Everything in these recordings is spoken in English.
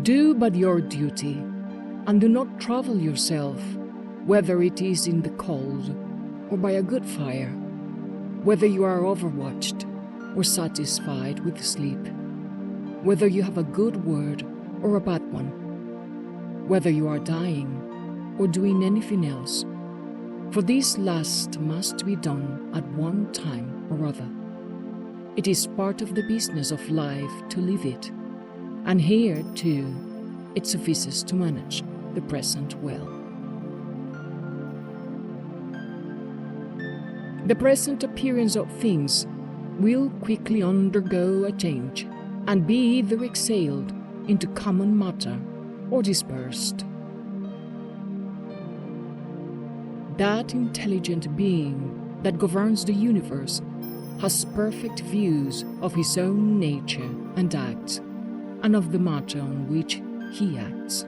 Do but your duty, and do not trouble yourself, whether it is in the cold or by a good fire, whether you are overwatched or satisfied with sleep, whether you have a good word or a bad one, whether you are dying or doing anything else. For this last must be done at one time or other. It is part of the business of life to live it, and here, too, it suffices to manage the present well. The present appearance of things will quickly undergo a change and be either exhaled into common matter or dispersed. That intelligent being that governs the universe has perfect views of his own nature and acts, and of the matter on which he acts.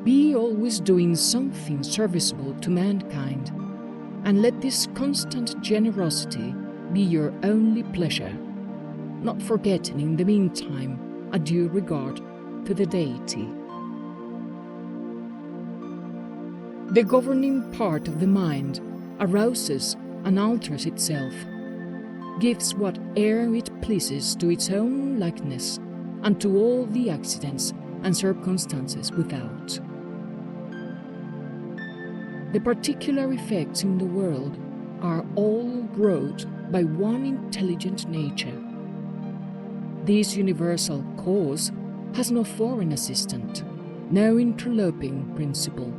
Be always doing something serviceable to mankind, and let this constant generosity be your only pleasure, not forgetting in the meantime a due regard to the deity. The governing part of the mind arouses and alters itself, gives what air it pleases to its own likeness and to all the accidents and circumstances without. The particular effects in the world are all wrought by one intelligent nature. This universal cause has no foreign assistant, no interloping principle,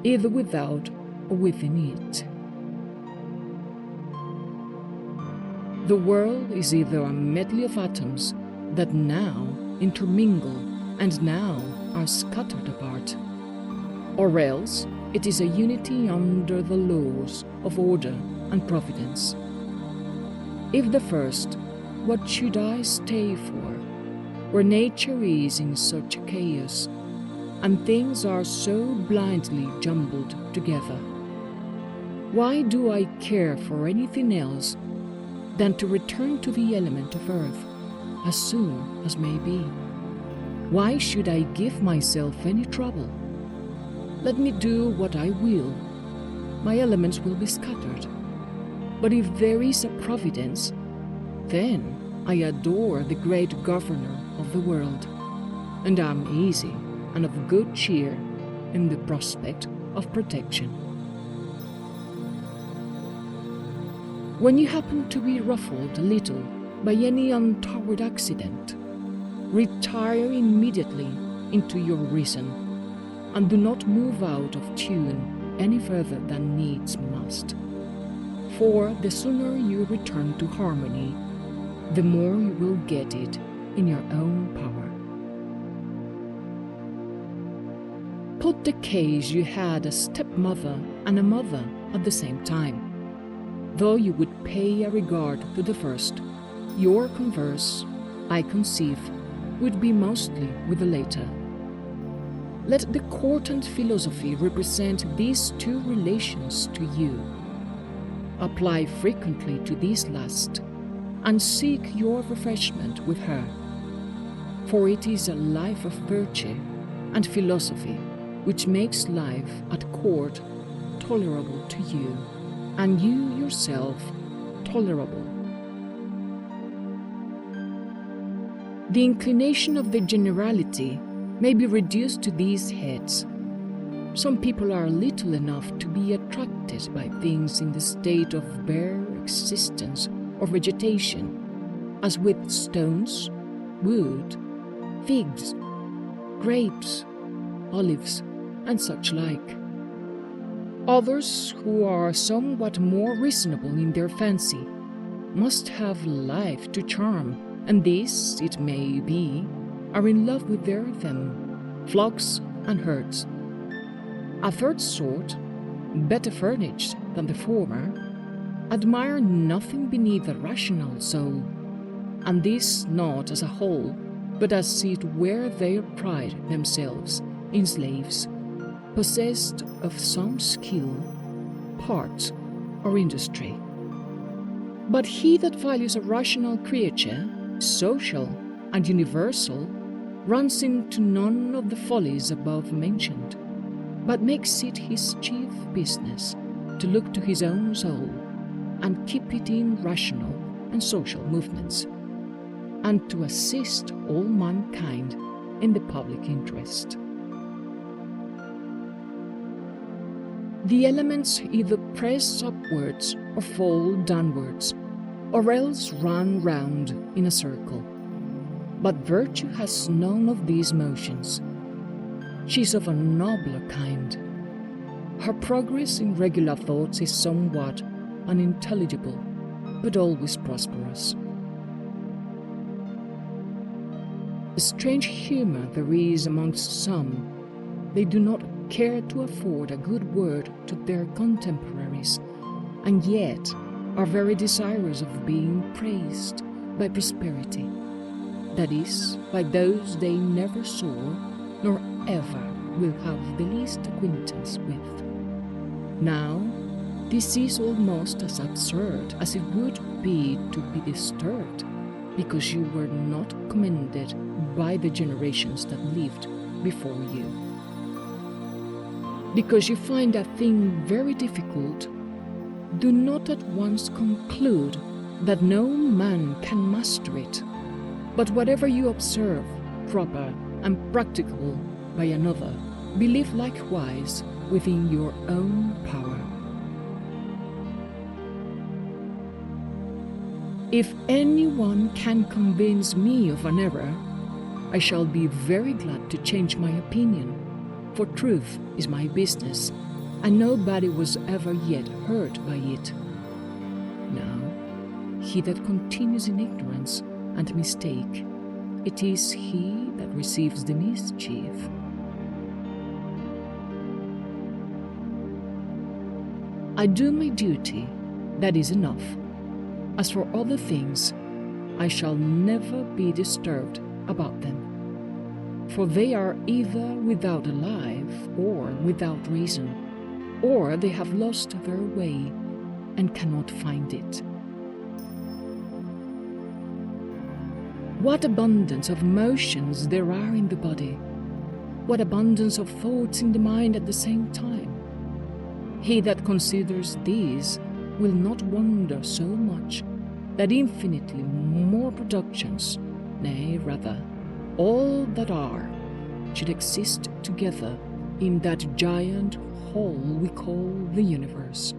either without or within it. The world is either a medley of atoms that now intermingle and now are scattered apart, or else it is a unity under the laws of order and providence. If the first, what should I stay for, where nature is in such chaos, and things are so blindly jumbled together? Why do I care for anything else than to return to the element of earth as soon as may be? Why should I give myself any trouble? Let me do what I will, my elements will be scattered. But if there is a providence, then I adore the great governor of the world, and am easy and of good cheer in the prospect of protection. When you happen to be ruffled a little by any untoward accident, retire immediately into your reason, and do not move out of tune any further than needs must. For the sooner you return to harmony, the more you will get it in your own power. Put the case you had a stepmother and a mother at the same time. Though you would pay a regard to the first, your converse, I conceive, would be mostly with the later. Let the court and philosophy represent these two relations to you. Apply frequently to this last, and seek your refreshment with her. For it is a life of virtue and philosophy which makes life at court tolerable to you, and you yourself tolerable. The inclination of the generality may be reduced to these heads. Some people are little enough to be attracted by things in the state of bare existence or vegetation, as with stones, wood, figs, grapes, olives, and such like. Others, who are somewhat more reasonable in their fancy, must have life to charm, and these, it may be, are in love with them, flocks and herds. A third sort, better furnished than the former, admire nothing beneath the rational soul, and this not as a whole, but as it were their pride themselves in slaves, possessed of some skill, part, or industry. But he that values a rational creature, social and universal, runs into none of the follies above mentioned, but makes it his chief business to look to his own soul and keep it in rational and social movements, and to assist all mankind in the public interest. The elements either press upwards or fall downwards, or else run round in a circle. But virtue has none of these motions. She is of a nobler kind. Her progress in regular thoughts is somewhat unintelligible, but always prosperous. A strange humor there is amongst some. They do not care to afford a good word to their contemporaries, and yet are very desirous of being praised by prosperity, that is, by those they never saw nor ever will have the least acquaintance with. Now, this is almost as absurd as it would be to be disturbed because you were not commended by the generations that lived before you. Because you find a thing very difficult, do not at once conclude that no man can master it, but whatever you observe proper and practicable by another, believe likewise within your own power. If anyone can convince me of an error, I shall be very glad to change my opinion, for truth is my business, and nobody was ever yet hurt by it. Now, he that continues in ignorance and mistake, it is he that receives the mischief. I do my duty, that is enough. As for other things, I shall never be disturbed about them, for they are either without a life or without reason, or they have lost their way and cannot find it. What abundance of motions there are in the body! What abundance of thoughts in the mind at the same time! He that considers these will not wonder so much that infinitely more productions, nay, rather, all that are, should exist together in that giant whole we call the universe.